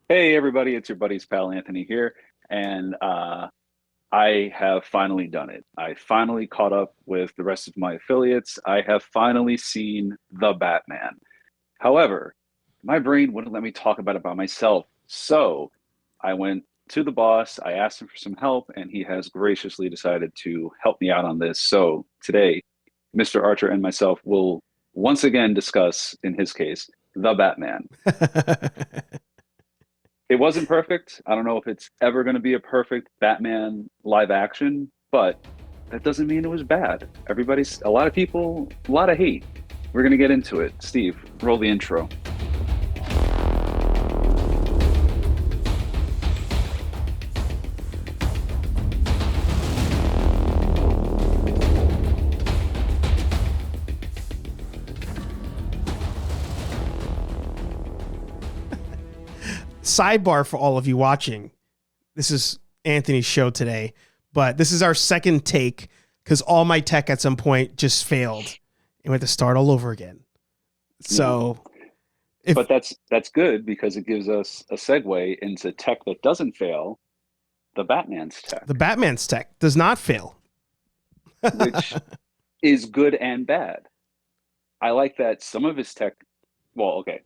Hey everybody, it's your buddy's pal Anthony here, and I have finally done it. I finally caught up with the rest of my affiliates. I have finally seen The Batman. However, my brain wouldn't let me talk about it by myself, so I went to the boss. I asked him for some help, and he has graciously decided to help me out on this. So today, Mr. Archer and myself will once again discuss, in his case, The Batman. It wasn't perfect. I don't know if it's ever going to be a perfect Batman live action, but that doesn't mean it was bad. A lot of people, a lot of hate. We're going to get into it. Steve, roll the intro. Sidebar for all of you watching. This is Anthony's show today, but this is our second take because all my tech at some point just failed and we had to start all over again. Mhm. So if But that's good because it gives us a segue into tech that doesn't fail, the Batman's the tech, Batman's tech does not fail. which is good and bad. I like that some of his tech, well, okay,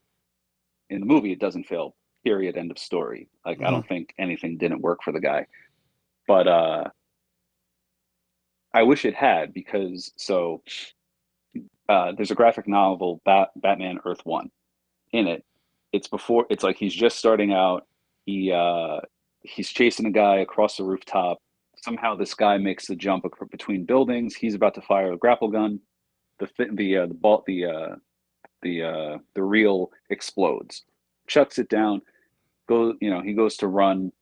in the movie it doesn't fail, period, end of story. Like I Mhm. don't think anything didn't work for the guy. But I wish it had because there's a graphic novel Batman Earth One. In it, it's like he's just starting out. He he's chasing a guy across the rooftop. Somehow this guy makes the jump between buildings. He's about to fire a grapple gun. The ball the reel explodes, chucks it down. He goes to run,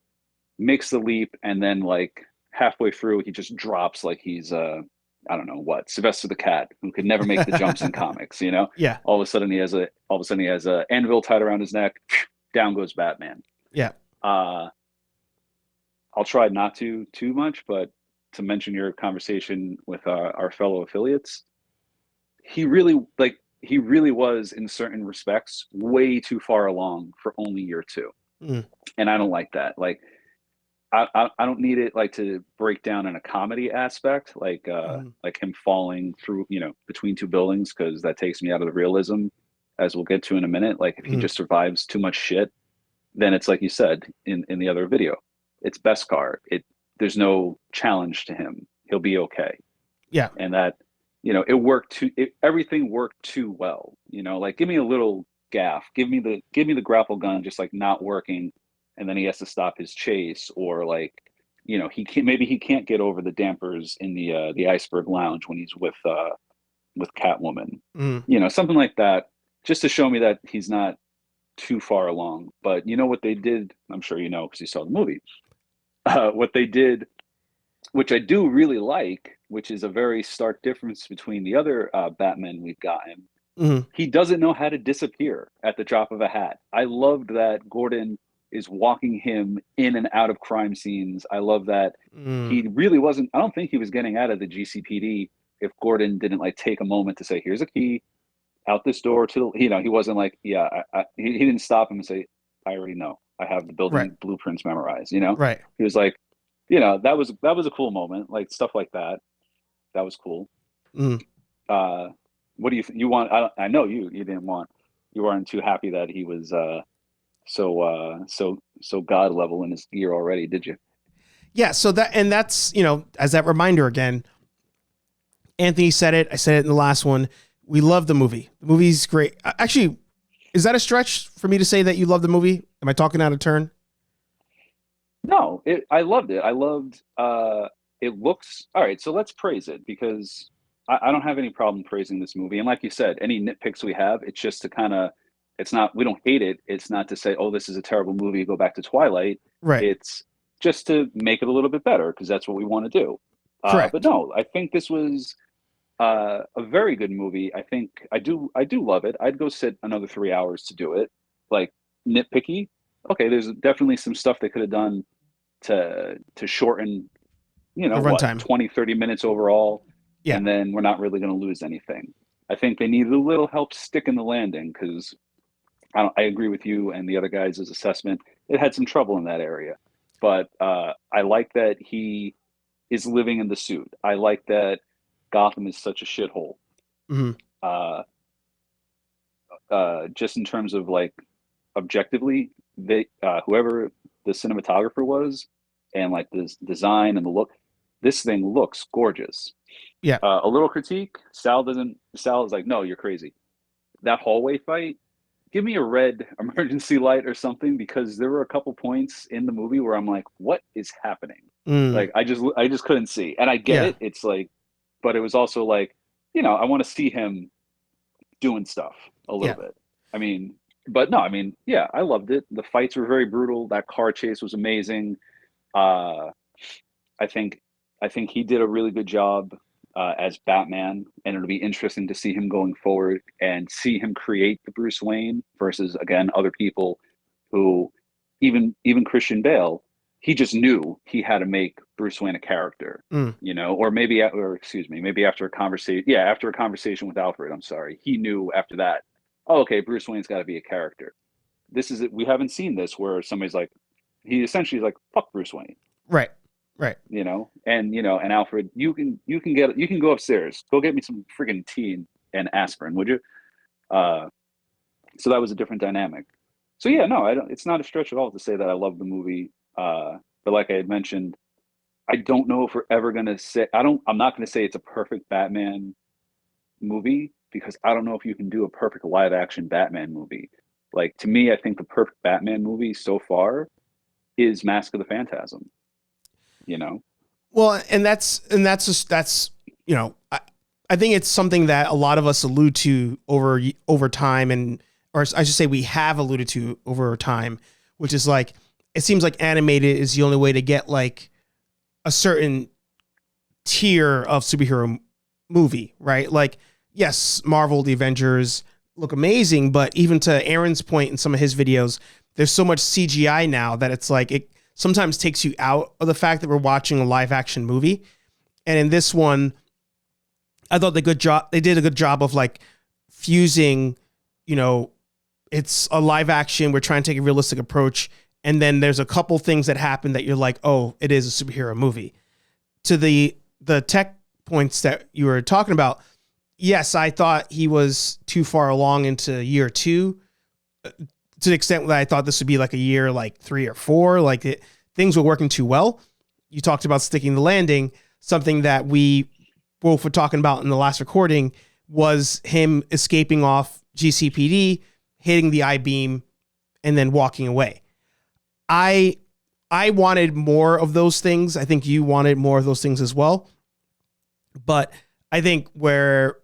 makes the leap, and then like halfway through, he just drops like he's I don't know what, Sylvester the Cat, who could never make the jumps in comics. Yeah. All of a sudden he has a anvil tied around his neck. Down goes Batman. Yeah. Uh, I'll try not to too much, but to mention your conversation with our fellow affiliates, he really was in certain respects way too far along for only year two, Mm. and I don't like that. Like I don't need it like to break down in a comedy aspect, Mhm. like him falling through, between two buildings, because that takes me out of the realism, as we'll get to in a minute. Like if he Mhm. just survives too much shit, then it's like you said in the other video, it's Beskar. There's no challenge to him. He'll be okay, Yeah. and that it worked everything worked too well. Like give me a little gaff, give me the grapple gun just like not working, and then he has to stop his chase, or like he can't get over the dampers in the iceberg lounge when he's with Catwoman, Mm. something like that, just to show me that he's not too far along. But you know what they did, I'm sure you know because you saw the movie, what they did, which I do really like, which is a very stark difference between the other Batman we've gotten. Mhm. He doesn't know how to disappear at the drop of a hat. I loved that Gordon is walking him in and out of crime scenes. I love that Mm. he really wasn't, I don't think he was getting out of the GCPD if Gordon didn't like take a moment to say, here's a key out this door to, he wasn't like, yeah, he didn't stop him and say, I already know. I have the Right. building blueprints memorized. Right. He was like, that was a cool moment, like stuff like that. That was cool. Mm. Uh, what do you want? I know you didn't want, you weren't too happy that he was so god level in his gear already, did you? Yeah. So that's, as that reminder again, Anthony said it. I said it in the last one. We love the movie. The movie's great. Actually, is that a stretch for me to say that you love the movie? Am I talking out of turn? No, I loved it. I loved it looks all right. So let's praise it because I don't have any problem praising this movie. And like you said, any nitpicks we have, it's just to kind of, it's not, we don't hate it. It's not to say, oh, this is a terrible movie, go back to Twilight. Right. It's just to make it a little bit better because that's what we want to do. But Correct. no, I think this was a very good movie. I think I do love it. I'd go sit another 3 hours to do it. Like nitpicky. Okay, there's definitely some stuff they could have done to shorten, The what, runtime. 20-30 minutes overall, Yeah. and then we're not really going to lose anything. I think they needed a little help sticking the landing because I agree with you and the other guys' assessment. It had some trouble in that area, but I like that he is living in the suit. I like that Gotham is such a shithole. Hmm. Uh, just in terms of like objectively, they whoever the cinematographer was, and like this design and the look, this thing looks gorgeous. Yeah. A little critique: Sal doesn't. Sal is like, no, you're crazy. That hallway fight, give me a red emergency light or something, because there were a couple points in the movie where I'm like, what is happening? Mm. Like I just couldn't see. And I get Yeah. it. It's like, but it was also like, I want to see him doing stuff a little Yeah. bit. I mean, but no, I mean, yeah, I loved it. The fights were very brutal. That car chase was amazing. Uh, I think I think he did a really good job as Batman, and it'll be interesting to see him going forward and see him create the Bruce Wayne versus again other people who, even Christian Bale, he just knew he had to make Bruce Wayne a character, Mm. or maybe, or excuse me, maybe after a conversation, yeah, after a conversation with Alfred, I'm sorry, he knew after that, oh, okay, Bruce Wayne's got to be a character. This is it. We haven't seen this where somebody's like, he essentially is like, fuck Bruce Wayne, Right. Right. and Alfred, you can go upstairs, go get me some friggin' tea and aspirin, would you? uh so that was a different dynamic. So yeah, no, I don't, it's not a stretch at all to say that I love the movie. But like I had mentioned, I don't know if we're ever gonna say, I'm not gonna say it's a perfect Batman movie, because I don't know if you can do a perfect live action Batman movie. Like, to me, I think the perfect Batman movie so far is Mask of the Phantasm, you know? Well, and that's just that's I think it's something that a lot of us allude to over time, and or I should say we have alluded to over time, which is like it seems like animated is the only way to get like a certain tier of superhero movie, right? Like, yes, Marvel, the Avengers look amazing, but even to Aaron's point in some of his videos, there's so much CGI now that it's like it sometimes takes you out of the fact that we're watching a live action movie. And in this one, I thought they did a good job of like fusing, you know, it's a live action, we're trying to take a realistic approach, and then there's a couple things that happen that you're like, oh, it is a superhero movie. To the tech points that you were talking about, yes, I thought he was too far along into year two, to the extent that I thought this would be like a year like 3 or 4. Like things were working too well. You talked about sticking the landing. Something that we both were talking about in the last recording was him escaping off GCPD, hitting the I beam, and then walking away. I I wanted more of those things. I think you wanted more of those things as well. But I think where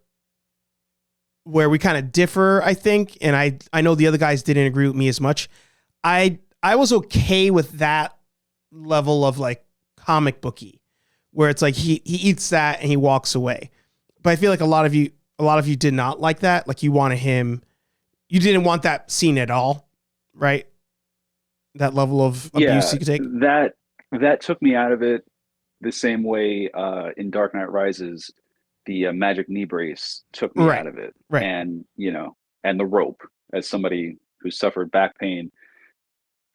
we kind of differ, I think, and I know the other guys didn't agree with me as much. I was okay with that level of like comic booky, where it's like he eats that and he walks away. But I feel like a lot of you did not like that. Like you didn't want that scene at all, right? That level of abuse Yeah, you could take. that took me out of it the same way in Dark Knight Rises, the magic knee brace took me Right. out of it, Right. and the rope, as somebody who suffered back pain.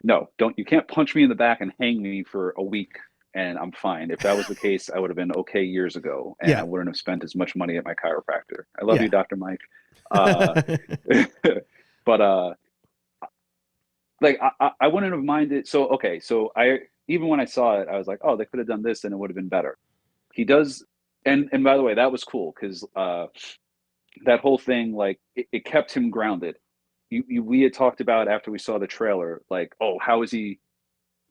No, don't, you can't punch me in the back and hang me for a week and I'm fine. If that was the case, I would have been okay years ago, and I Yeah. wouldn't have spent as much money at my chiropractor. I love you, Yeah. Dr. Mike. Uh, but like I wouldn't have minded. So okay, so I, even when I saw it, I was like, oh, they could have done this and it would have been better. He does, and by the way, that was cool because that whole thing, like it kept him grounded. We had talked about after we saw the trailer, like, oh, how is he?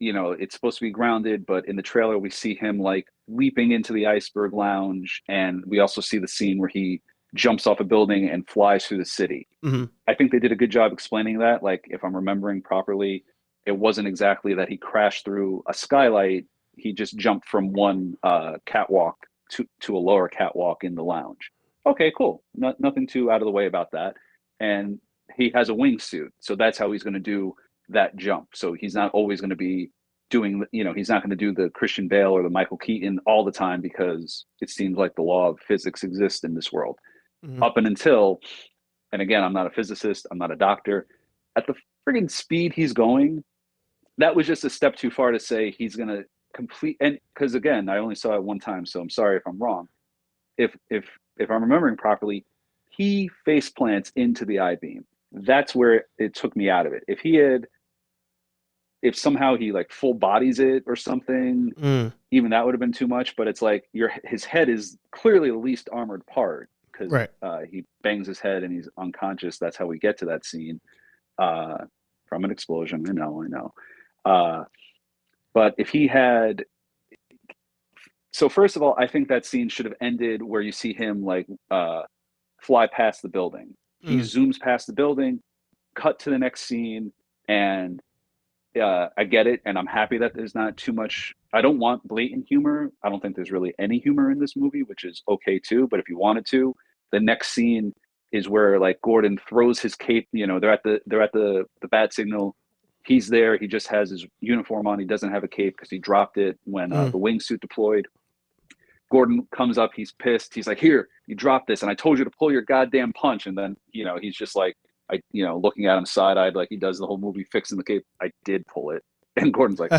It's supposed to be grounded, but in the trailer we see him like leaping into the iceberg lounge, and we also see the scene where he jumps off a building and flies through the city. Hmm. I think they did a good job explaining that. Like, if I'm remembering properly, it wasn't exactly that he crashed through a skylight. He just jumped from one catwalk to a lower catwalk in the lounge. Okay, cool. Nothing too out of the way about that. And he has a wingsuit, so that's how he's going to do that jump. So he's not always going to be doing, he's not going to do the Christian Bale or the Michael Keaton all the time, because it seems like the law of physics exists in this world. Hmm. Up and until, and again, I'm not a physicist, I'm not a doctor. at the friggin' speed he's going, that was just a step too far to say he's gonna complete. And because again, I only saw it one time, so I'm sorry if I'm wrong. If I'm remembering properly, he face plants into the I beam. That's where it took me out of it. If somehow he like full bodies it or something, Mm, even that would have been too much. But it's like his head is clearly the least armored part because right. he bangs his head and he's unconscious. That's how we get to that scene uh, from an explosion. I know. Uh, but if he had, so first of all, I think that scene should have ended where you see him like fly past the building. He Mm, zooms past the building, cut to the next scene, and I get it, and I'm happy that there's not too much. I don't want blatant humor. I don't think there's really any humor in this movie, which is okay too. But if you wanted to, the next scene is where like Gordon throws his cape. You know, they're at the bat signal. He's there. He just has his uniform on. He doesn't have a cape because he dropped it when mm. the wingsuit deployed. Gordon comes up. He's pissed. He's like, "Here, you dropped this, and I told you to pull your goddamn punch." And then he's just like, looking at him side eyed like he does the whole movie, fixing the cape. I did pull it, and Gordon's like,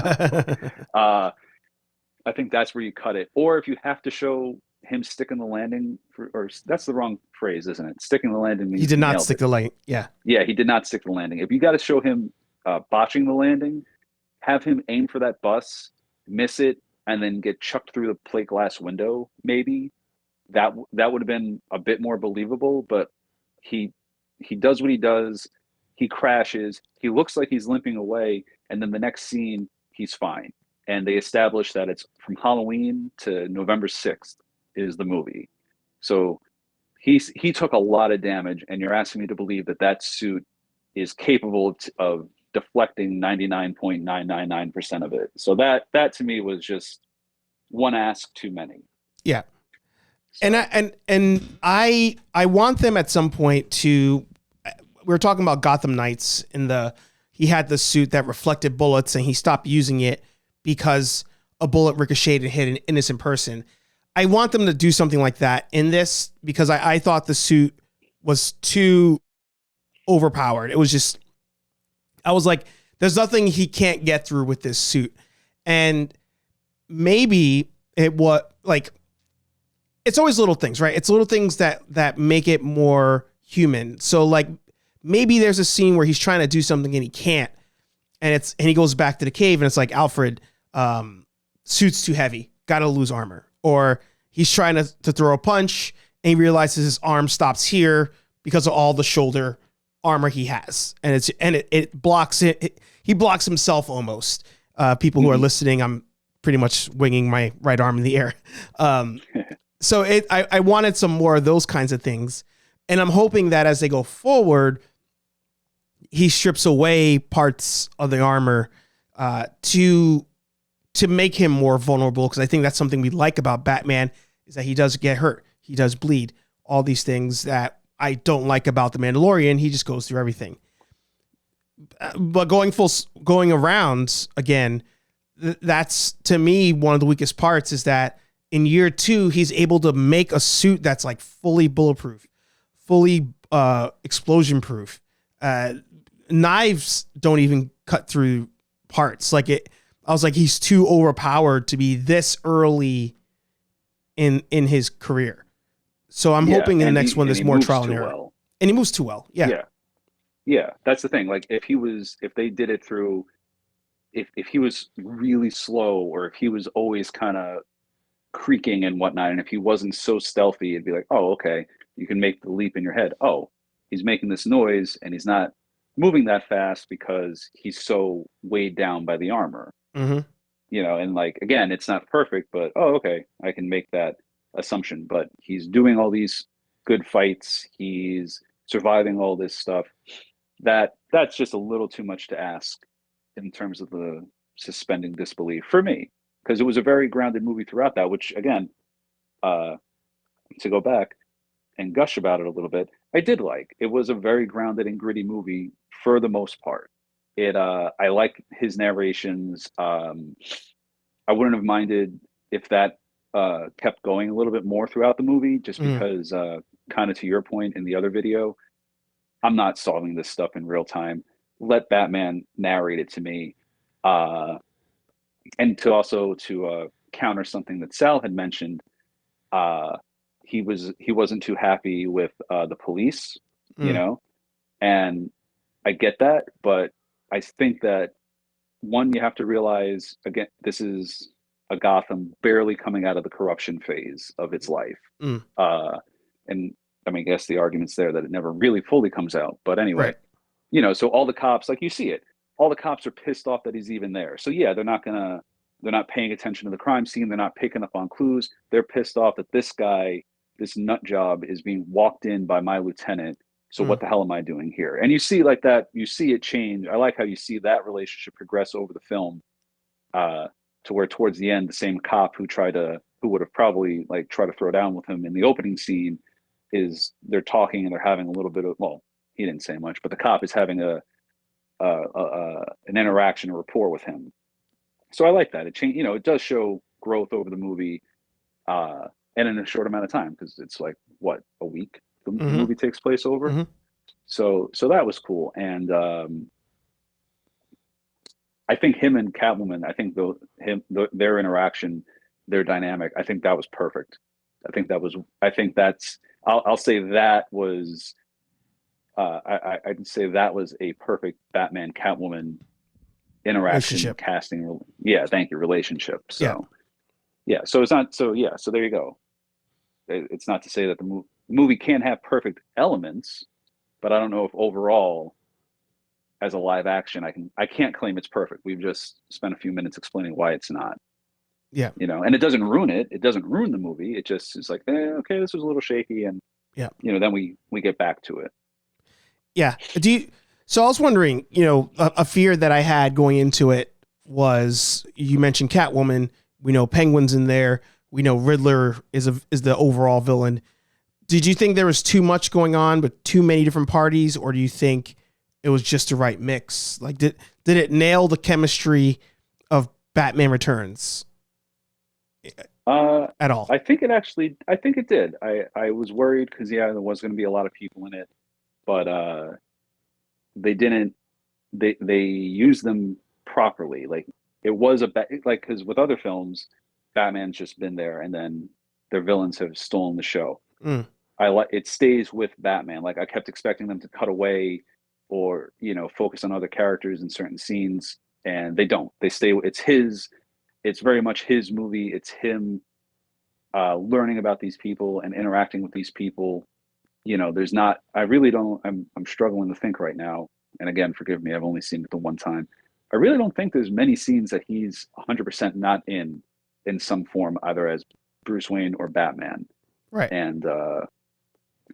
"Oh." I think that's where you cut it. Or if you have to show him sticking the landing, or that's the wrong phrase, isn't it? Sticking the landing He means did he not nailed stick it. the light. Yeah. Yeah, he did not stick the landing. If you got to show him botching the landing, have him aim for that bus, miss it, and then get chucked through the plate glass window. Maybe that would have been a bit more believable. But he he does what he does. He crashes. He looks like he's limping away, and then the next scene, he's fine. And they establish that it's from Halloween to November 6th is the movie. So he took a lot of damage, and you're asking me to believe that that suit is capable of deflecting 99.999% of it. So that to me was just one ask too many. Yeah. And So I want them at some point to. We were talking about Gotham Knights in the. He had the suit that reflected bullets, and he stopped using it because a bullet ricocheted and hit an innocent person. I want them to do something like that in this because I thought the suit was too overpowered. It was just. I was like, there's nothing he can't get through with this suit, and maybe it was like it's always little things, right? It's little things that make it more human. So like maybe there's a scene where he's trying to do something and he can't, and he goes back to the cave and it's like Alfred, suit's too heavy, gotta lose armor, or he's trying to throw a punch and he realizes his arm stops here because of all the shoulder armor he has, and it blocks it. He blocks himself almost. People who are listening, I'm pretty much winging my right arm in the air. So I wanted some more of those kinds of things. And I'm hoping that as they go forward, he strips away parts of the armor to make him more vulnerable. Because I think that's something we like about Batman is that he does get hurt. He does bleed. All these things that I don't like about the Mandalorian. He just goes through everything. But going around again, that's to me one of the weakest parts is that in year 2, he's able to make a suit that's like fully bulletproof, fully explosion proof. Knives don't even cut through parts. Like I was like, he's too overpowered to be this early in his career. So I'm hoping in the next one there's more trial and error. well. And he moves too well. Yeah. Yeah, that's the thing. Like if they did it through, if he was really slow, or if he was always kind of creaking and whatnot, and if he wasn't so stealthy, it'd be like, oh, okay, you can make the leap in your head. Oh, he's making this noise and he's not moving that fast because he's so weighed down by the armor. Mm-hmm. And like again, it's not perfect, but oh, okay, I can make that assumption. But he's doing all these good fights. He's surviving all this stuff. That's just a little too much to ask in terms of the suspending disbelief for me, because it was a very grounded movie throughout that, which again, to go back and gush about it a little bit, I did like. It was a very grounded and gritty movie for the most part. I like his narrations. I wouldn't have minded if that kept going a little bit more throughout the movie, just because kind of to your point in the other video, I'm not solving this stuff in real time. let Batman narrate it to me. Uh, and to also to counter something that Sal had mentioned, uh, he wasn't too happy with the police, you Mm, know, and I get that, but I think that one, you have to realize again, this is a Gotham barely coming out of the corruption phase of its life. mm, Uh, and I mean, I guess the argument's there that it never really fully comes out. But anyway, right. so all the cops, like you see it, all the cops are pissed off that he's even there. So yeah, they're not paying attention to the crime scene. They're not picking up on clues. They're pissed off that this guy, this nut job, is being walked in by my lieutenant. So Mm, what the hell am I doing here? And you see like that, you see it change. I like how you see that relationship progress over the film, uh, to where towards the end, the same cop who would have probably like tried to throw down with him in the opening scene, is they're talking and they're having a little bit of, well, he didn't say much, but the cop is having an interaction, a rapport with him. So I like that. It changed, it does show growth over the movie, uh, and in a short amount of time, because it's like what, a week the mm-hmm, movie takes place over. mm-hmm. So that was cool, and I think him and Catwoman, I think their interaction, their dynamic, I think that was perfect. I think that's, I'll say that was, I'd say that was a perfect Batman Catwoman interaction, Relationship. casting. Yeah, thank you, relationship. Yeah. So yeah, so it's not, so yeah, so there you go. It's not to say that the movie can't have perfect elements, but I don't know if overall, as a live action, I can't claim it's perfect. We've just spent a few minutes explaining why it's not. Yeah. And it doesn't ruin it. It doesn't ruin the movie. It just is like, okay, this was a little shaky, and Yeah. then we get back to it. Yeah. So I was wondering, a fear that I had going into it was, you mentioned Catwoman. We know Penguin's in there. We know Riddler is the overall villain. Did you think there was too much going on with too many different parties, or do you think it was just the right mix? Like, did it nail the chemistry of Batman Returns Uh, at all? I think it did. I was worried because yeah, there was going to be a lot of people in it, but they didn't. They used them properly. Like it was like, because with other films, Batman's just been there, and then their villains have stolen the show. Mm, I like it stays with Batman. Like I kept expecting them to cut away or focus on other characters in certain scenes, and they don't. They stay. It's his. It's very much his movie. It's him learning about these people and interacting with these people. There's not. I really don't. I'm struggling to think right now. And again, forgive me. I've only seen it the one time. I really don't think there's many scenes that he's 100% not in some form, either as Bruce Wayne or Batman. right. And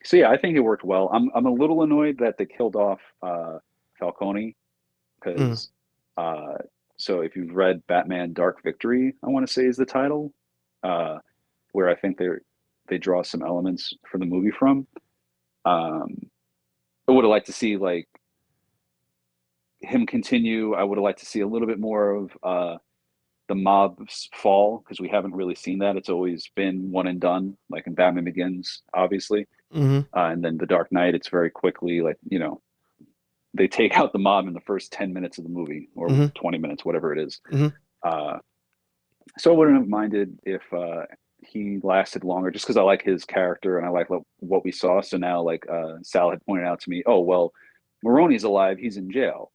so yeah, I think it worked well. I'm a little annoyed that they killed off Falcone, Mm, because uh, so if you've read Batman Dark Victory, I want to say is the title, uh, where I think they draw some elements for the movie from. Um, I would have liked to see like him continue. I would have liked to see a little bit more of the mob's fall, because we haven't really seen that. It's always been one and done, like in Batman Begins, obviously. mm-hmm, And then The Dark Knight, it's very quickly like, they take out the mob in the first 10 minutes of the movie, or mm-hmm, 20 minutes, whatever it is. mm-hmm. Uh, so I wouldn't have minded if he lasted longer, just because I like his character and I like what we saw. So now, like Sal had pointed out to me, oh, well, Maroni's alive. He's in jail.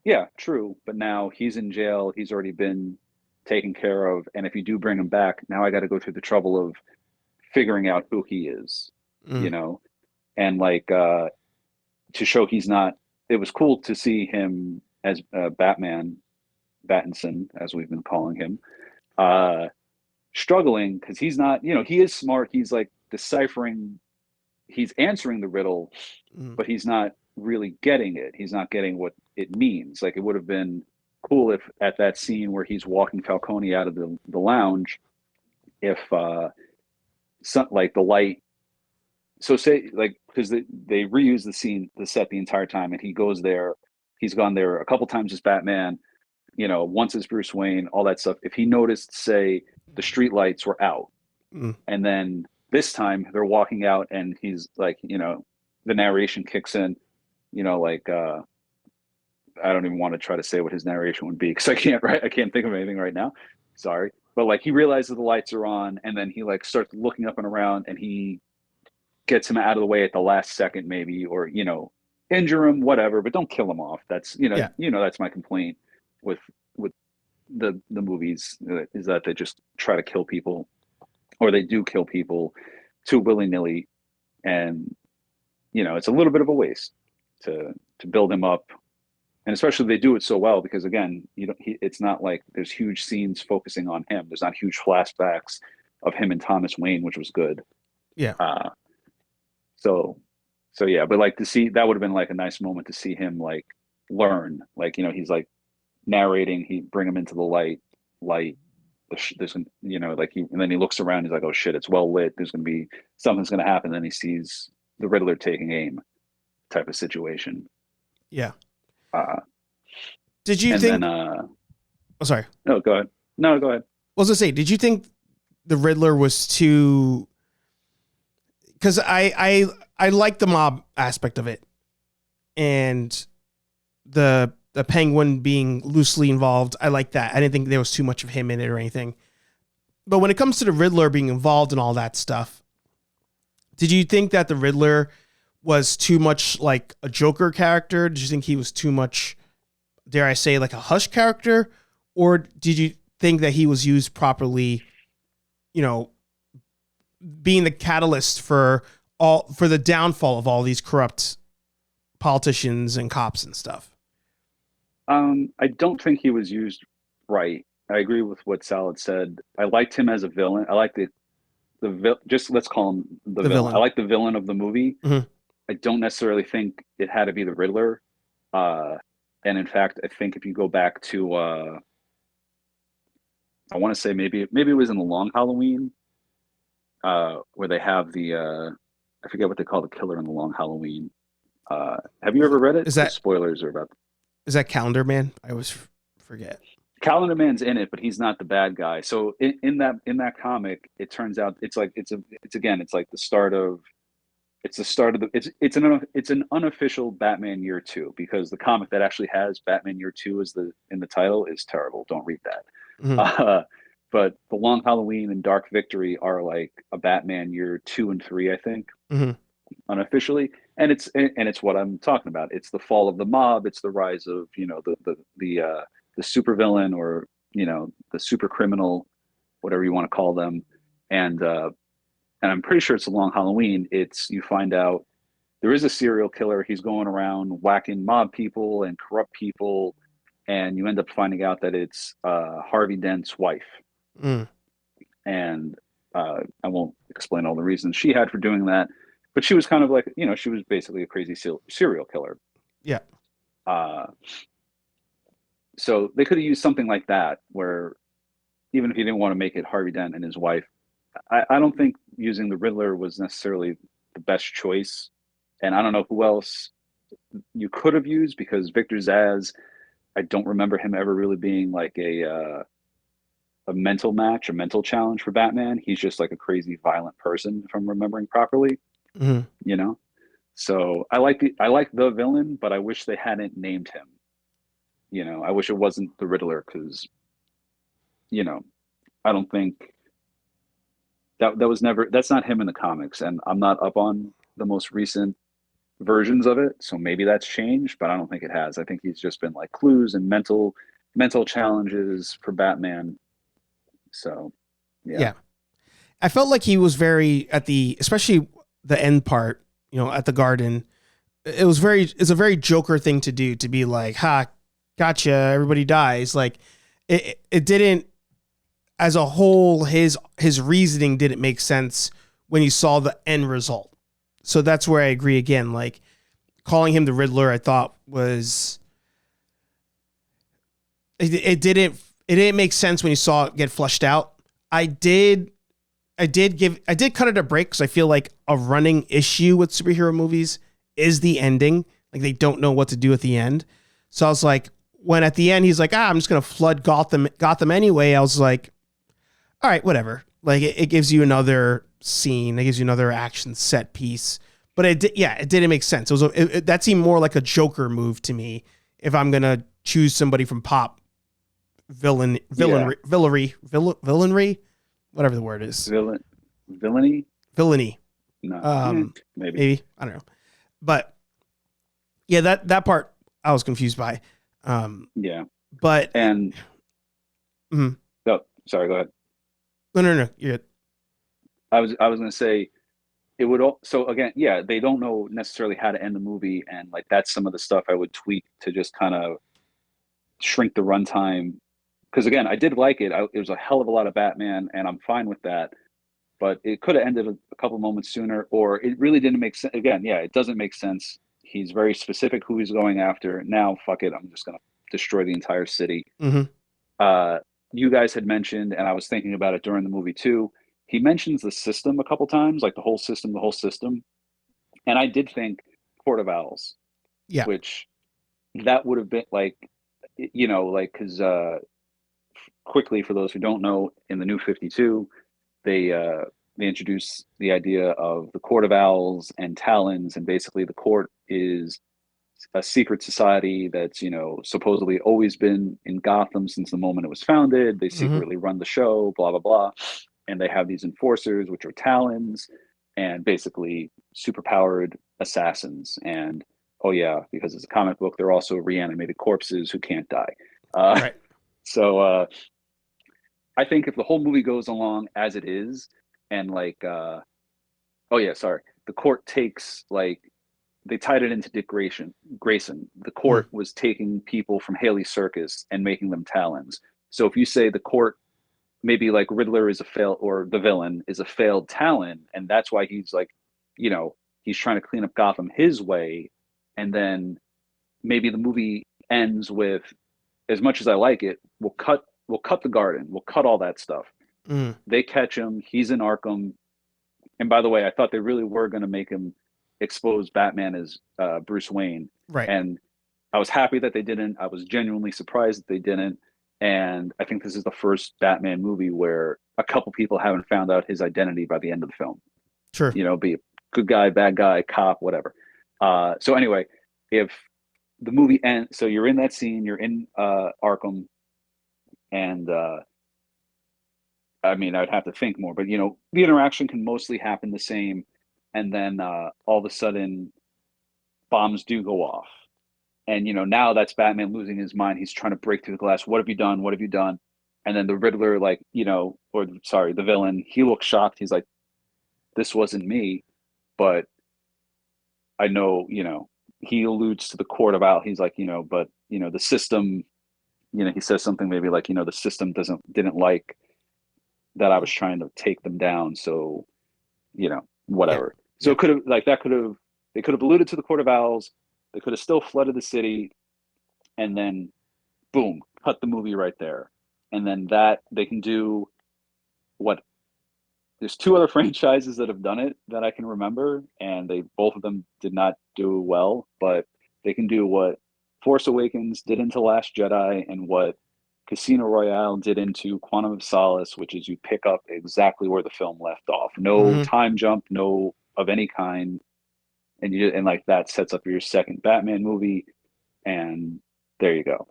Yeah, true. But now he's in jail. He's already been taken care of. And if you do bring him back, now I got to go through the trouble of figuring out who he is, you Mm, know? And like, to show he's not, it was cool to see him as Batman, Battinson, as we've been calling him, uh, struggling, because he's not, he is smart. He's like deciphering, he's answering the riddle, mm, but he's not really getting it. He's not getting what it means. Like it would have been cool if at that scene where he's walking Falcone out of the lounge, if like the light, so say like, because they reuse the set the entire time, and he goes there, he's gone there a couple times as Batman, once as Bruce Wayne, all that stuff. If he noticed, say, the street lights were out, mm, and then this time they're walking out and he's like, the narration kicks in, like I don't even want to try to say what his narration would be because I can't think of anything right now. Sorry. But like he realizes the lights are on and then he like starts looking up and around and he gets him out of the way at the last second maybe, or injure him, whatever, but don't kill him off. That's Yeah. that's my complaint with with the movies, is that they just try to kill people, or they do kill people too willy-nilly, and it's a little bit of a waste to build him up, and especially they do it so well because again, it's not like there's huge scenes focusing on him. There's not huge flashbacks of him and Thomas Wayne, which was good. Yeah. So yeah, but like to see that would have been like a nice moment to see him like learn, like he's like narrating, he bring him into the light. There's like and then he looks around, he's like, oh shit, it's well lit. There's gonna be something's gonna happen. Then he sees the Riddler taking aim, type of situation. Yeah. Uh, Did you and think? then Oh, sorry. no, go ahead. No, go ahead. I was gonna say, did you think the Riddler was too? Because I like the mob aspect of it, and the Penguin being loosely involved. I like that. I didn't think there was too much of him in it or anything. But when it comes to the Riddler being involved in all that stuff, did you think that the Riddler was too much like a Joker character? Did you think he was too much, dare I say, like a Hush character? Or did you think that he was used properly, being the catalyst for the downfall of all these corrupt politicians and cops and stuff? I don't think he was used right. I agree with what Salad said. I liked him as a villain. I like just let's call him the villain. I like the villain of the movie. Mm-hmm. I don't necessarily think it had to be the Riddler. And in fact, I think if you go back to I want to say maybe it was in the Long Halloween, where they have the I forget what they call the killer in the Long Halloween. Have you ever read it? Is that spoilers are about? Is that Calendar Man? I always forget. Calendar Man's in it, but he's not the bad guy. So in that comic, it turns out it's like it's like the start of it's an unofficial Batman Year 2, because the comic that actually has Batman Year 2 in the title is terrible. Don't read that. Mm-hmm. But the Long Halloween and Dark Victory are like a Batman Year 2 and 3, I think, mm-hmm. unofficially, and it's what I'm talking about. It's the fall of the mob. It's the rise of the supervillain, or the super criminal, whatever you want to call them, and I'm pretty sure it's a Long Halloween. You find out there is a serial killer. He's going around whacking mob people and corrupt people, and you end up finding out that it's Harvey Dent's wife. Mm. And I won't explain all the reasons she had for doing that, but she was kind of like, she was basically a crazy serial killer. Yeah. So they could have used something like that, where even if you didn't want to make it Harvey Dent and his wife, I don't think using the Riddler was necessarily the best choice. And I don't know who else you could have used, because Victor Zsasz, I don't remember him ever really being like a mental challenge for Batman. He's just like a crazy violent person, if I'm remembering properly. Mm-hmm. So I like the villain, but I wish they hadn't named him. I wish it wasn't the Riddler, because I don't think that's not him in the comics, and I'm not up on the most recent versions of it, so maybe that's changed, but I don't think it has. I think he's just been like clues and mental challenges for Batman. So yeah. I felt like he was very especially the end part, at the garden. It's a very Joker thing to do, to be like, ha, gotcha, everybody dies. Like it didn't, as a whole, his reasoning didn't make sense when you saw the end result. So that's where I agree again. Like, calling him the Riddler, I thought was it didn't make sense when you saw it get flushed out. I did cut it a break, because I feel like a running issue with superhero movies is the ending. Like, they don't know what to do at the end. So I was like, when at the end he's like, I'm just gonna flood Gotham anyway, I was like, all right, whatever. Like, it gives you another scene, it gives you another action set piece. But it didn't make sense. That seemed more like a Joker move to me, if I'm gonna choose somebody from pop, Yeah, villainry, whatever the word is, villain, villainy. villainy. No, Um, maybe. maybe I don't know, but yeah, that part I was confused by. Yeah, But and mm, oh, sorry. Go ahead. no, you're good. I was gonna say it would all. So again, yeah, they don't know necessarily how to end the movie, and like that's some of the stuff I would tweak to just kind of shrink the runtime. Because again, I did like it. It was a hell of a lot of Batman, and I'm fine with that. But it could have ended a couple moments sooner, or it really didn't make sense. Again, yeah, it doesn't make sense. He's very specific who he's going after. Now, fuck it, I'm just gonna destroy the entire city. Mm-hmm. Uh, you guys had mentioned, and I was thinking about it during the movie too. He mentions the system a couple times, like the whole system. And I did think Court of Owls, Yeah. which that would have been like, like because quickly for those who don't know, in the New 52, they introduce the idea of the Court of Owls and Talons, and basically the court is a secret society that's supposedly always been in Gotham since the moment it was founded. They Mm-hmm. secretly run the show, blah blah blah, and they have these enforcers, which are Talons, and basically superpowered assassins. And oh yeah, because it's a comic book, they're also reanimated corpses who can't die. Uh, Right. so I think if the whole movie goes along as it is, and like, oh yeah, sorry, the court takes like they tied it into Dick Grayson. Grayson, the Mm. court was taking people from Haley Circus and making them Talons. So if you say the court, maybe like Riddler is a failed, or the villain is a failed Talon, and that's why he's like, you know, he's trying to clean up Gotham his way, and then maybe the movie ends with, as much as I like it, we'll cut the garden, we'll cut all that stuff. Mm. They catch him, he's in Arkham, and by the way, I thought they really were going to make him expose Batman as Bruce Wayne, Right. and I was happy that they didn't. I was genuinely surprised that they didn't, and I think this is the first Batman movie where a couple people haven't found out his identity by the end of the film. Sure. Be a good guy, bad guy, cop, whatever. So anyway, if the movie ends, so you're in that scene, you're in Arkham, and I mean, I'd have to think more, but the interaction can mostly happen the same, and then all of a sudden, bombs do go off, and now that's Batman losing his mind. He's trying to break through the glass. What have you done? What have you done? And then the Riddler, like or sorry, the villain, he looks shocked. He's like, "This wasn't me," but I know, he alludes to the court of out. He's like, but the system. He says something maybe like, the system didn't like that I was trying to take them down. So, Yeah. whatever. So Yeah. it could have like that could have they could have alluded to the Court of Owls. They could have still flooded the city, and then boom, cut the movie right there. And then that they can do what there's two other franchises that have done it that I can remember, and they both of them did not do well, but they can do what Force Awakens did into Last Jedi, and what Casino Royale did into Quantum of Solace, which is you pick up exactly where the film left off. No Mm-hmm. time jump, no of any kind. And like that sets up your second Batman movie, and there you go.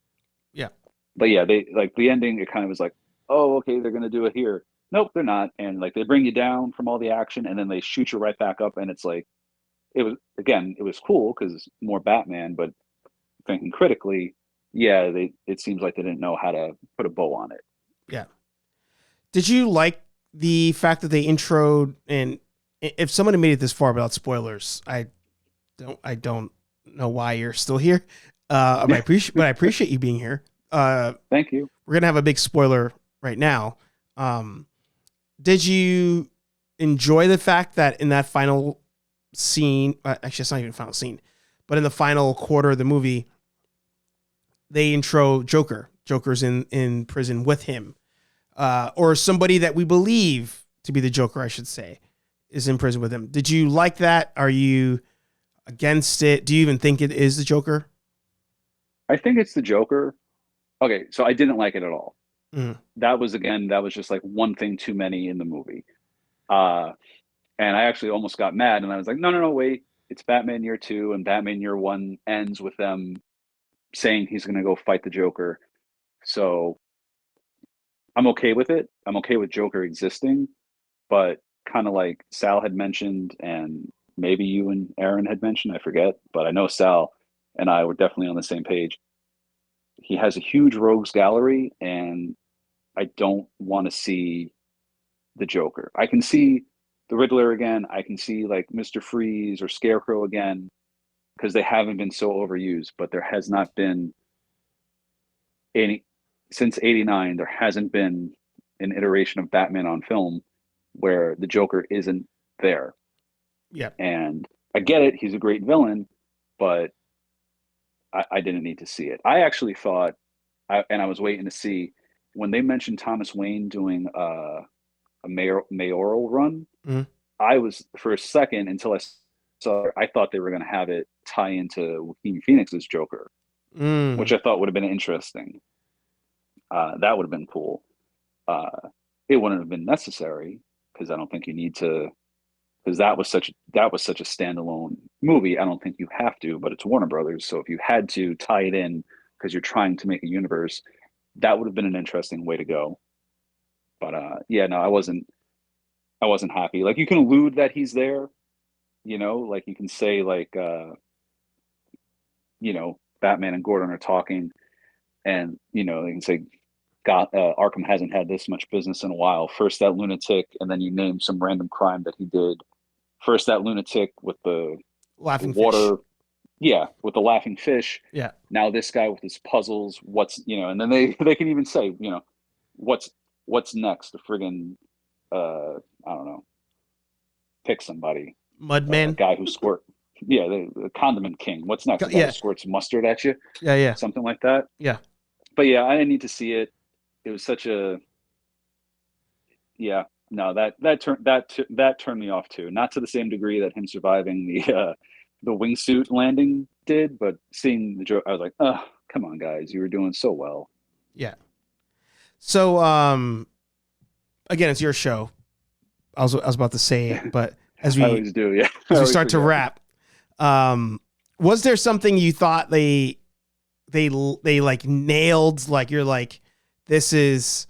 Yeah. But yeah, they like the ending, it kind of was like, oh, okay, they're gonna do it here. Nope, they're not. And like they bring you down from all the action, and then they shoot you right back up, and it's like it was cool because more Batman, but thinking critically, yeah, they it seems like they didn't know how to put a bow on it. Yeah. Did you like the fact that they introed, and if somebody made it this far without spoilers, I don't know why you're still here. But I appreciate you being here. Thank you. We're gonna have a big spoiler right now. Um, did you enjoy the fact that in that final scene, actually, it's not even final scene, but in the final quarter of the movie, they intro Joker. Joker's in prison with him, or somebody that we believe to be the Joker, I should say, is in prison with him. Did you like that? Are you against it? Do you even think it is the Joker? I think it's the Joker. Okay, so I didn't like it at all. Mm. That was just like one thing too many in the movie. Uh and I actually almost got mad, and I was like, no, no, no, wait. It's Batman Year Two, and Batman Year One ends with them saying he's going to go fight the Joker. So I'm okay with it. I'm okay with Joker existing, but kind of like Sal had mentioned, and maybe you and Aaron had mentioned, I forget, but I know Sal and I were definitely on the same page. He has a huge rogues gallery, and I don't want to see the Joker. I can see the Riddler again. I can see like Mr. Freeze or Scarecrow again because they haven't been so overused, but there has not been any since '89. There hasn't been an iteration of Batman on film where the Joker isn't there. Yeah. And I get it; he's a great villain, but I didn't need to see it. I actually thought, and I was waiting to see when they mentioned Thomas Wayne doing a mayoral run. Mhm. I was for a second until I saw. I thought they were going to have it tie into Joaquin Phoenix's Joker, which Mm. I thought would have been interesting. That would have been cool. It wouldn't have been necessary because I don't think you need to. Because that was such a standalone movie. I don't think you have to, but it's Warner Brothers, so if you had to tie it in because you're trying to make a universe, that would have been an interesting way to go. But yeah, no, I wasn't happy. Like you can allude that he's there, like you can say like Batman and Gordon are talking, and they can say God, Arkham hasn't had this much business in a while. First that lunatic, and then you name some random crime that he did. First that lunatic with the Laughing fish. water, yeah, with the laughing fish. Yeah. Now this guy with his puzzles. And then they can even say, what's what's next? The friggin' I don't know, pick somebody, a Mudman. guy who squirt, yeah, the condiment king. What's next? A guy who Yeah. squirts mustard at you, Yeah. Yeah. something like that. Yeah. But yeah, I didn't need to see it. It was such a yeah. No, that turned me off too. Not to the same degree that him surviving the wingsuit landing did, but seeing the joke, I was like, oh, come on, guys, you were doing so well. Yeah. So, again, it's your show. I was about to say it, but as I we always do, yeah. as I we always start to forget. wrap, was there something you thought they like nailed? Like you're like, this is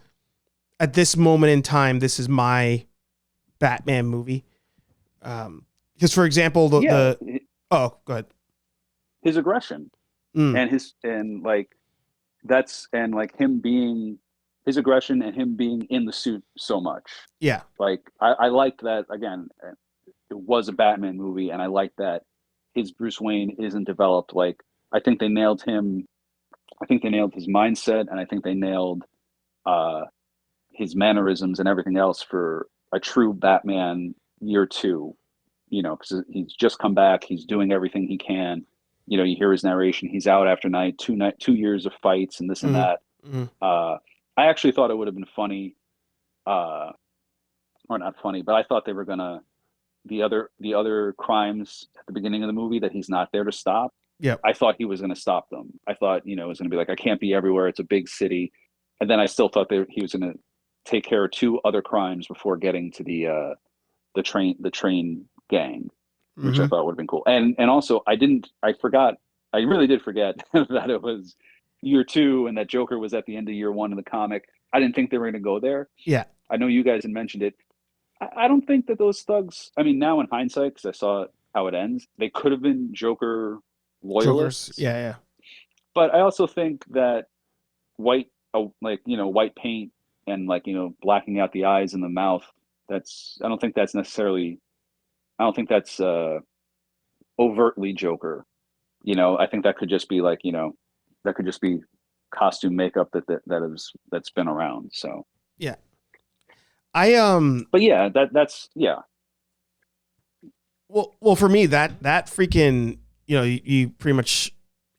at this moment in time, this is my Batman movie. Because for example, Yeah, oh, go ahead. his aggression Mm, and like that's and like him being his aggression and him being in the suit so much. yeah. Like I liked that again. It was a Batman movie, and I like that his Bruce Wayne isn't developed. Like I think they nailed him. I think they nailed his mindset, and I think they nailed uh, his mannerisms and everything else for a true Batman year two. Because he's just come back, he's doing everything he can. You hear his narration. He's out after night, 2 years of fights and this and Mm, that. mm, I actually thought it would have been funny, uh, or not funny, but I thought they were gonna the other crimes at the beginning of the movie that he's not there to stop. yep. I thought he was going to stop them. I thought it was going to be like I can't be everywhere. It's a big city, and then I still thought that he was going to take care of two other crimes before getting to the train gang, which I Hmm. thought would have been cool. And also I forgot. I really did forget that it was year two and that Joker was at the end of year one in the comic. I didn't think they were going to go there. Yeah. I know you guys had mentioned it. I don't think that those thugs. I mean, now in hindsight, because I saw how it ends, they could have been Joker Jokers. loyalists. Yeah. Yeah. But I also think that white, white paint and like blacking out the eyes and the mouth. That's. I don't think that's necessarily. I don't think that's overtly Joker. I think that could just be like that could just be costume makeup that's been around. So, Yeah. I but yeah, that's yeah, well for me that freaking you pretty much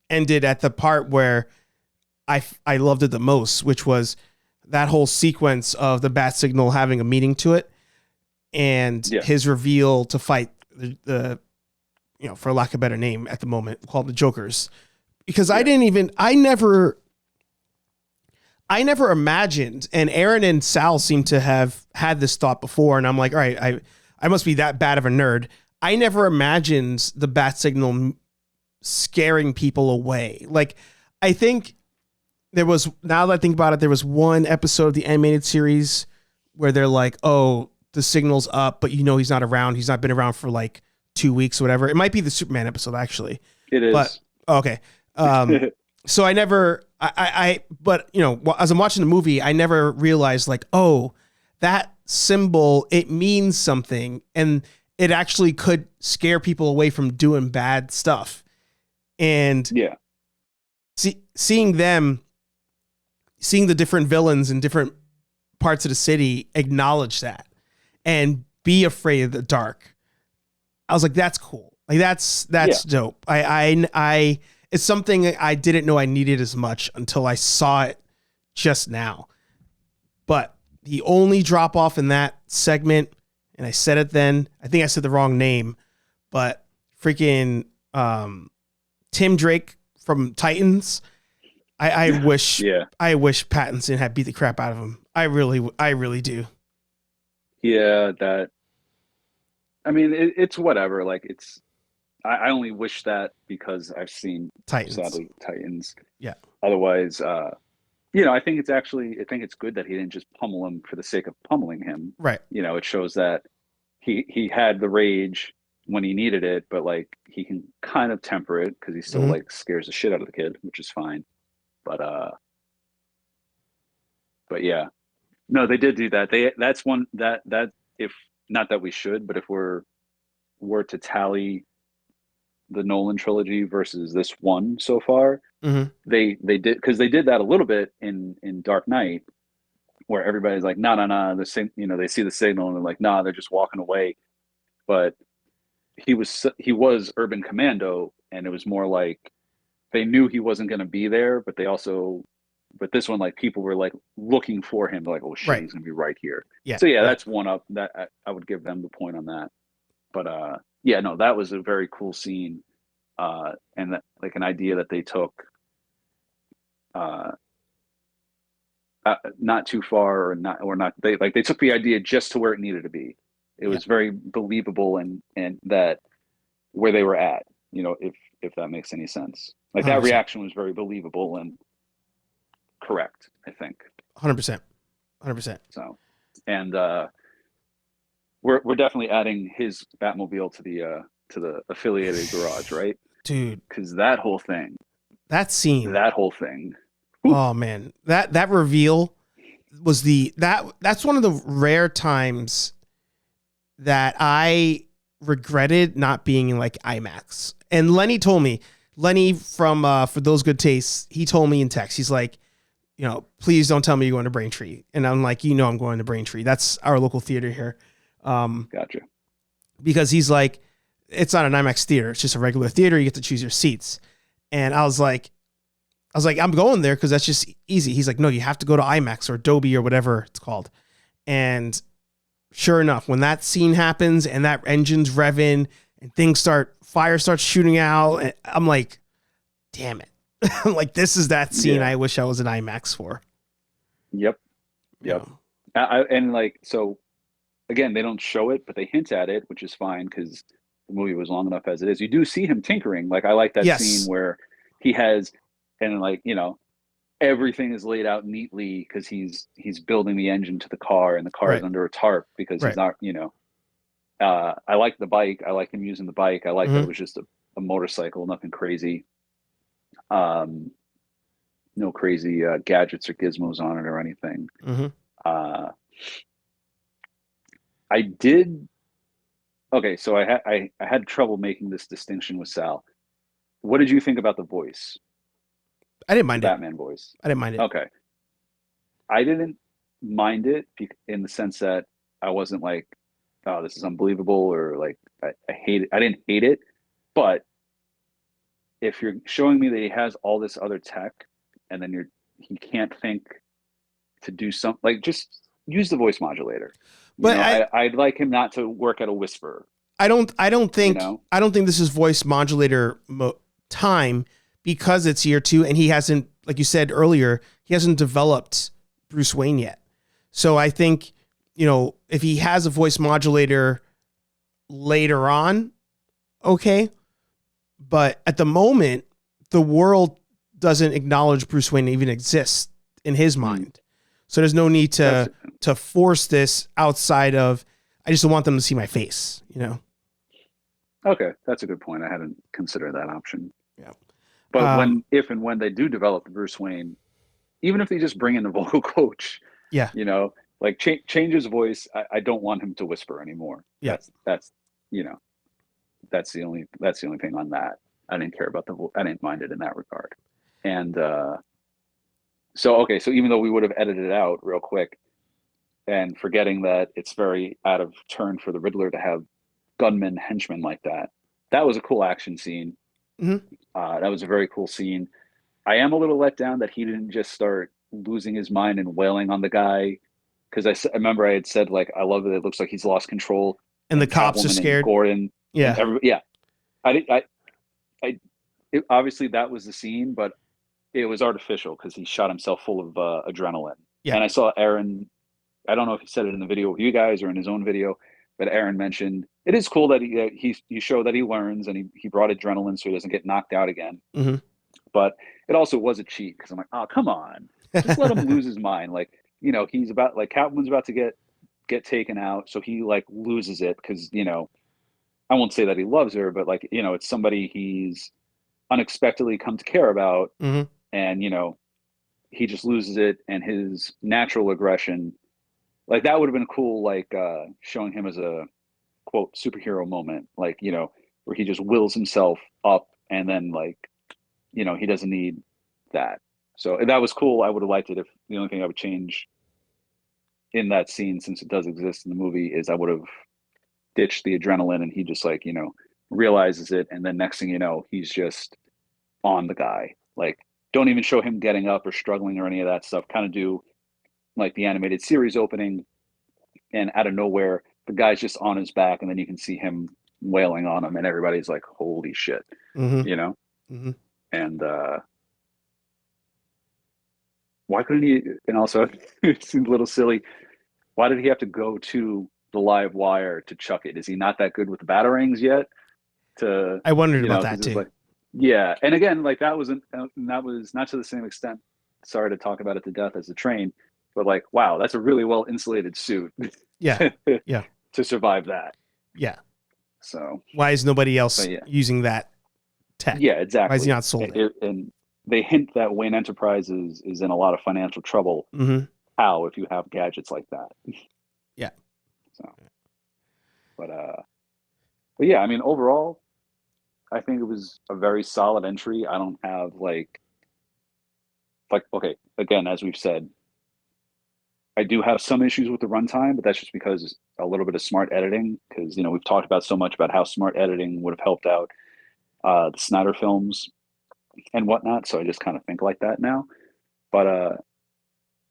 ended at the part where I loved it the most, which was that whole sequence of the bat signal having a meaning to it and yeah, his reveal to fight the for lack of a better name at the moment called the Jokers, because yeah. I never imagined, and Aaron and Sal seem to have had this thought before, and I'm like, all right, I must be that bad of a nerd. I never imagined the bat signal scaring people away. Like, I think there was, now that I think about it, there was one episode of the animated series where they're like, oh, the signal's up, but he's not around. He's not been around for like 2 weeks or whatever. It might be the Superman episode actually. It But is. okay. So I never, but as I'm watching the movie, I never realized like, oh, that symbol, it means something, and it actually could scare people away from doing bad stuff. And Yeah. seeing the different villains in different parts of the city acknowledge that and be afraid of the dark. I was like, that's cool. Like that's dope. I it's something I didn't know I needed as much until I saw it just now. But the only drop off in that segment, and I said it then, I think I said the wrong name, but freaking Tim Drake from Titans. I wish Pattinson had beat the crap out of him. I really do. Yeah, that. I mean, it's whatever. Like, I only wish that because I've seen Titans. Sadly, Titans. Yeah. Otherwise, I think it's good that he didn't just pummel him for the sake of pummeling him. Right. It shows that he had the rage when he needed it, but like he can kind of temper it because he still like scares the shit out of the kid, which is fine. But yeah, no, they did do that. That's one that if not that we should, but if were to tally the Nolan trilogy versus this one so far, they did, because they did that a little bit in Dark Knight, where everybody's like, no, the same, they see the signal and they're like, nah, they're just walking away. But he was Urban Commando, and it was more like they knew he wasn't going to be there, but this one, like, people were like looking for him, like, oh shit, right. He's going to be right here. Yeah. So yeah, right. That's one up that I would give them the point on that. But yeah, no, that was a very cool scene, and that, like, an idea that they took not too far, or not they took the idea just to where it needed to be. It was very believable, and that where they were at, if that makes any sense. Like 100%. That reaction was very believable and correct, I think. 100%. So, and we're definitely adding his Batmobile to the affiliated garage, right? Dude, because that whole thing. Oh man, that reveal was that's one of the rare times that I regretted not being in like IMAX. And Lenny told me, from For Those Good Tastes, he told me in text, he's like, please don't tell me you're going to Braintree. And I'm like, I'm going to Braintree. That's our local theater here. Gotcha. Because he's like, it's not an IMAX theater. It's just a regular theater. You get to choose your seats. And I was like, I'm going there because that's just easy. He's like, no, you have to go to IMAX or Dolby or whatever it's called. And sure enough, when that scene happens and that engine's revving and fire starts shooting out, and I'm like, damn it. I'm like, this is that scene I wish I was in IMAX for. Yep. And like, so again, they don't show it, but they hint at it, which is fine because the movie was long enough as it is. You do see him tinkering. Like, I like that scene where he has, and like, everything is laid out neatly because he's building the engine to the car, and the car is under a tarp because he's not, I like the bike. I like him using the bike. I like that it was just a motorcycle, nothing crazy. No crazy gadgets or gizmos on it or anything. I did. Okay, so I had trouble making this distinction with Sal. What did you think about the voice? I didn't mind Batman voice. I didn't mind it. Okay. I didn't mind it in the sense that I wasn't like, oh, this is unbelievable, or like I hate it. I didn't hate it, but if you're showing me that he has all this other tech, and then he can't think to do something, like, just use the voice modulator. But I'd like him not to work at a whisper. I don't think this is voice modulator time, because it's year 2 and he hasn't, like you said earlier, he hasn't developed Bruce Wayne yet. So I think, if he has a voice modulator later on, okay. But at the moment, the world doesn't acknowledge Bruce Wayne even exists in his mind. So there's no need to force this outside of, I just don't want them to see my face, you know? Okay, that's a good point. I hadn't considered that option. Yeah. But if and when they do develop the Bruce Wayne, even if they just bring in the vocal coach, yeah, you know, like change his voice. I don't want him to whisper anymore. Yeah. That's you know, that's the only thing on that. I didn't care about I didn't mind it in that regard. And so even though we would have edited it out real quick, and forgetting that it's very out of turn for the Riddler to have gunmen henchmen like that, that was a cool action scene. Mm-hmm. That was a very cool scene. I am a little let down that he didn't just start losing his mind and wailing on the guy, because I remember I had said, like, I love that it looks like he's lost control, and the cops are scared. And Gordon, yeah, yeah. Obviously that was the scene, but it was artificial because he shot himself full of adrenaline. Yeah. And I saw Aaron. I don't know if he said it in the video with you guys or in his own video, but Aaron mentioned it is cool that you show that he learns, and he brought adrenaline so he doesn't get knocked out again. Mm-hmm. But it also was a cheat, because I'm like, oh, come on, just let him lose his mind. Like, you know, he's about, like, Catwoman's about to get taken out, so he, like, loses it because, you know, I won't say that he loves her, but, like, you know, it's somebody he's unexpectedly come to care about. Mm-hmm. And, you know, he just loses it, and his natural aggression, like, that would have been cool, like, showing him as a quote superhero moment, like, you know, where he just wills himself up, and then, like, you know, he doesn't need that. So that was cool. I would have liked it if the only thing I would change in that scene, since it does exist in the movie, is I would have ditched the adrenaline and he just, like, you know, realizes it, and then next thing you know, he's just on the guy. Like, don't even show him getting up or struggling or any of that stuff. Kind of do like the animated series opening, and out of nowhere the guy's just on his back, and then you can see him wailing on him, and everybody's like, holy shit. Mm-hmm. You know. Mm-hmm. And why couldn't he? And also, it seems a little silly. Why did he have to go to the live wire to chuck it? Is he not that good with the batarangs yet? I wondered about that too. Like, yeah, and again, like, that was not to the same extent. Sorry to talk about it to death as the train, but, like, wow, that's a really well insulated suit. Yeah, yeah. To survive that. Yeah. So why is nobody else using that tech? Yeah, exactly. Why is he not sold it? And they hint that Wayne Enterprises is in a lot of financial trouble. Mm-hmm. How, if you have gadgets like that? Yeah. So, but yeah, I mean, overall, I think it was a very solid entry. I don't have like okay, again, as we've said, I do have some issues with the runtime, but that's just because a little bit of smart editing. Because, you know, we've talked about so much about how smart editing would have helped out the Snyder films and whatnot. So I just kind of think like that now. But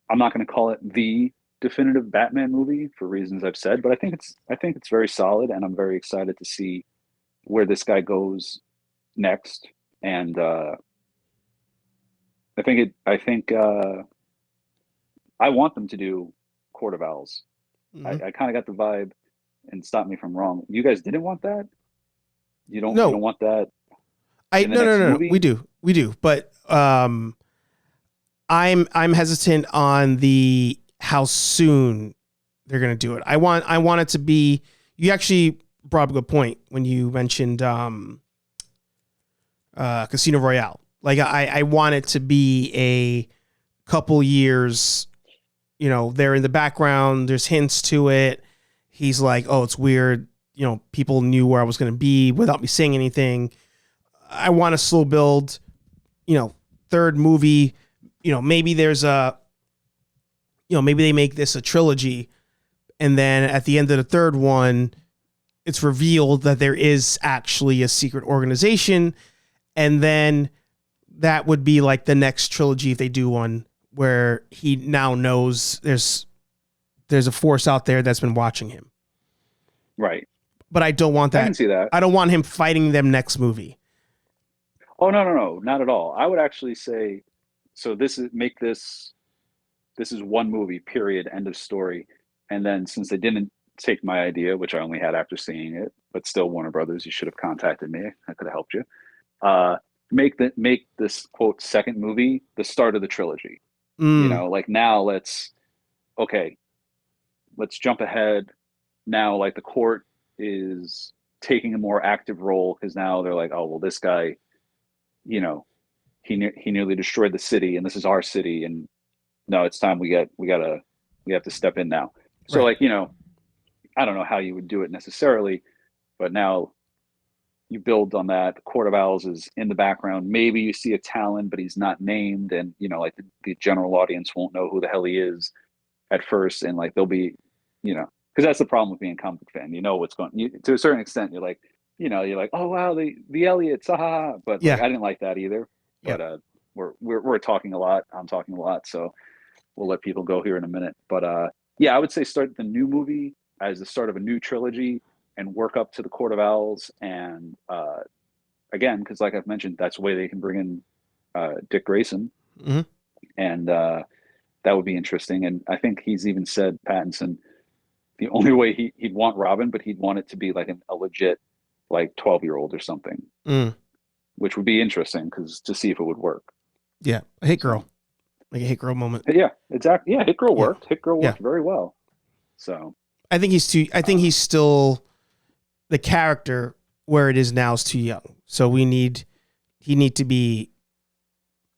I'm not going to call it the definitive Batman movie for reasons I've said. But I think it's very solid, and I'm very excited to see where this guy goes next. And I want them to do Court of Owls. Mm-hmm. I kind of got the vibe, and stop me if I'm wrong. You guys didn't want that? You don't want that? No. We do. But I'm hesitant on the how soon they're going to do it. I want it to be. You actually brought up a good point when you mentioned Casino Royale. Like, I want it to be a couple years. You know, they're in the background. There's hints to it. He's like, oh, it's weird. You know, people knew where I was going to be without me saying anything. I want a slow build, you know, third movie. You know, maybe there's maybe they make this a trilogy, and then at the end of the third one, it's revealed that there is actually a secret organization, and then that would be like the next trilogy if they do one, where he now knows there's a force out there that's been watching him. Right. But I don't want that. I can see that. I don't want him fighting them next movie. Oh, no, not at all. I would actually say, so this is one movie, period, end of story. And then, since they didn't take my idea, which I only had after seeing it, but still, Warner Brothers, you should have contacted me. I could have helped you. make this quote second movie the start of the trilogy. Mm, Like now okay, let's jump ahead. Now, like the court is taking a more active role because now they're like, oh well, this guy, you know, he nearly destroyed the city, and this is our city, and no, it's time we have to step in now. So right. like I don't know how you would do it necessarily, but now you build on that. The Court of Owls is in the background. Maybe you see a Talon, but he's not named, and like the general audience won't know who the hell he is at first, and like they'll be, because that's the problem with being a comic book fan. You know what's going. To a certain extent, you're like, oh wow, the Elliots, ah, but like Yeah. I didn't like that either. Yeah. But we're talking a lot. I'm talking a lot, so we'll let people go here in a minute. But yeah, I would say start the new movie as the start of a new trilogy and work up to the Court of Owls. And again, because like I've mentioned, that's the way they can bring in Dick Grayson, Hmm. and that would be interesting. And I think he's even said, Pattinson, the only way he'd want Robin, but he'd want it to be like a legit like 12-year-old or something, Mm, which would be interesting because to see if it would work. yeah. A hit So girl, like a hit girl moment. yeah, exactly. Yeah, Hit Girl Yeah. worked. Hit Girl Yeah. worked very well. So I think he's too. I think uh, he's still the character where it is now is too young. So he need to be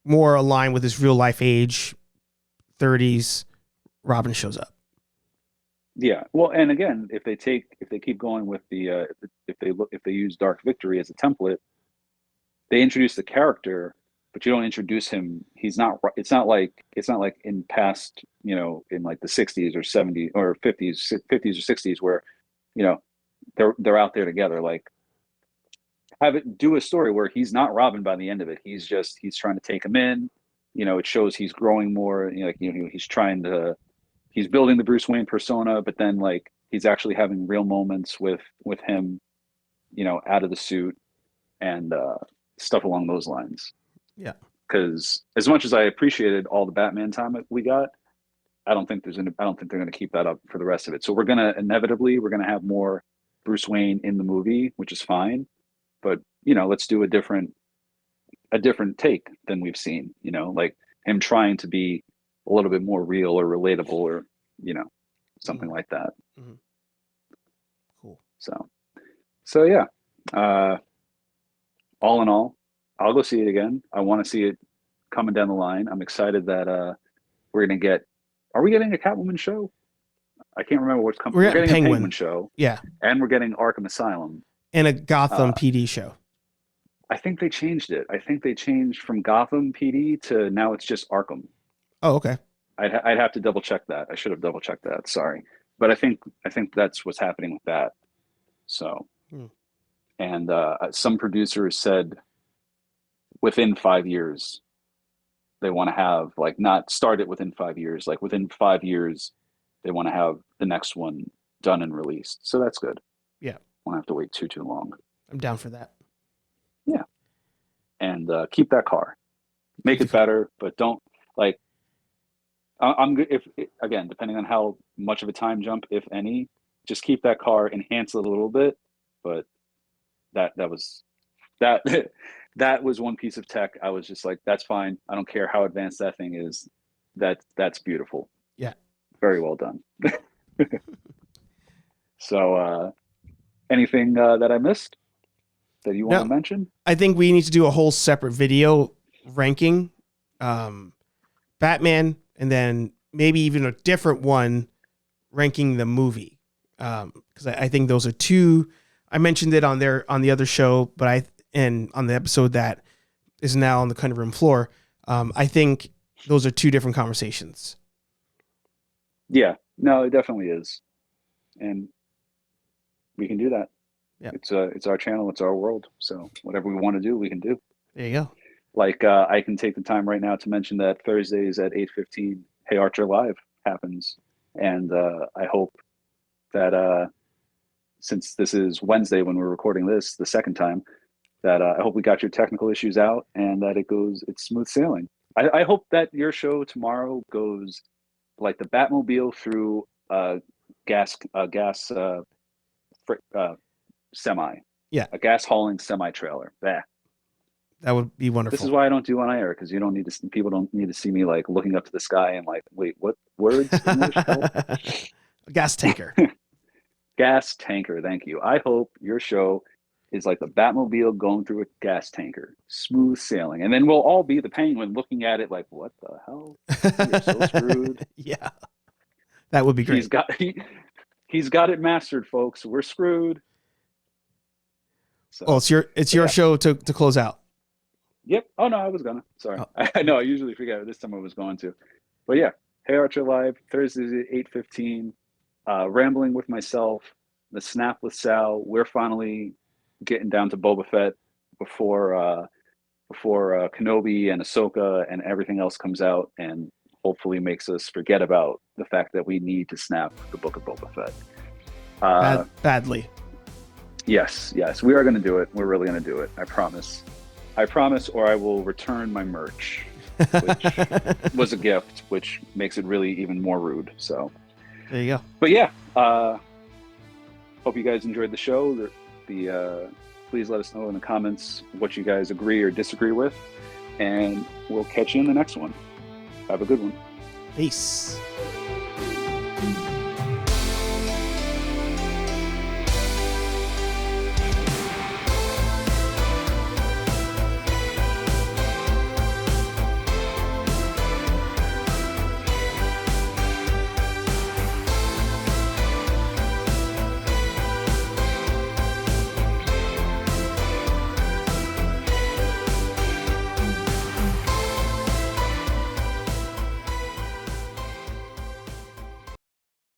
more aligned with his real life age, 30s. Robin shows up. yeah, well, and again, if they keep going with if they use Dark Victory as a template, they introduce the character, but you don't introduce him. It's not like in past, in like the 60s or 70s or 50s or 60s where, you know, they're out there together. Like have it do a story where he's not Robin by the end of it. He's trying to take him in. It shows he's growing more. He's building the Bruce Wayne persona, but then like he's actually having real moments with him, out of the suit and stuff along those lines. Yeah. Because as much as I appreciated all the Batman time that we got, I don't think they're gonna keep that up for the rest of it. So we're gonna have more Bruce Wayne in the movie, which is fine. But let's do a different take than we've seen. Like him trying to be a little bit more real or relatable or you know something Hmm. like that. Hmm. Cool. So yeah. Uh, all in all, I'll go see it again. I want to see it coming down the line. I'm excited that we're gonna get. Are we getting a Catwoman show? I can't remember what's coming. We're We're getting getting a Penguin Penguin. show, Yeah. and we're getting Arkham Asylum. And a Gotham Uh, PD show. I think they changed it. I think they changed from Gotham PD to now it's just Arkham. Oh, okay. I'd have to double check that. I should have double checked that. Sorry, but I think that's what's happening with that. So, Hmm. and some producers said within 5 years they want to have like not start it within 5 years, like within 5 years they want to have the next one done and released. So that's good. Yeah. Won't have to wait too long. I'm down for that. Yeah, and keep that car, Keep make the it better, but don't like. I'm good if again, depending on how much of a time jump, if any, just keep that car, enhance it a little bit. But that was that that was one piece of tech. I was just like, that's fine. I don't care how advanced that thing is. That's beautiful. Yeah. Very well done. So, anything that I missed that you want to No, mention? I think we need to do a whole separate video ranking Batman and then maybe even a different one ranking the movie. Because I think those are two. I mentioned it on the other show, but and on the episode that is now on the cutting room floor. I think those are two different conversations. Yeah, no, it definitely is, and we can do that. Yeah, It's our channel, it's our world. So whatever we want to do, we can do. there you go. Like I can take the time right now to mention that Thursdays at 8:15, Hey Archer Live happens, and I hope that since this is Wednesday when we're recording this the second time, that I hope we got your technical issues out and that it's smooth sailing. I hope that your show tomorrow goes like the Batmobile through gas fr- uh, semi, Yeah, a gas hauling semi trailer. Yeah, That would be This is wonderful. why I don't do on air, because you don't need to. People don't need to see me like looking up to the sky and like, wait, what words? English? Help! Gas tanker. Gas tanker. Thank you. I hope your show is like the Batmobile going through a gas tanker, smooth sailing, and then we'll all be the Penguin looking at it like, what the hell? We are so screwed. Yeah, that would be great. He's got it mastered, folks. We're screwed. So, Well, it's your show to close out. Yep. Oh no, I was gonna. Sorry. Oh. I know. I usually forget. This time I was going to. But yeah, Hey Archer Live Thursdays at 8:15. Rambling with myself. The Snap with Sal. We're finally getting down to Boba Fett before Kenobi and Ahsoka and everything else comes out and hopefully makes us forget about the fact that we need to snap the Book of Boba Fett. Badly. Yes, we are going to do it. We're really going to do it. I promise. Or I will return my merch, which was a gift, which makes it really even more rude. So there you go. But yeah, hope you guys enjoyed the show. Please let us know in the comments what you guys agree or disagree with, and we'll catch you in the next one. Have a good one. Peace.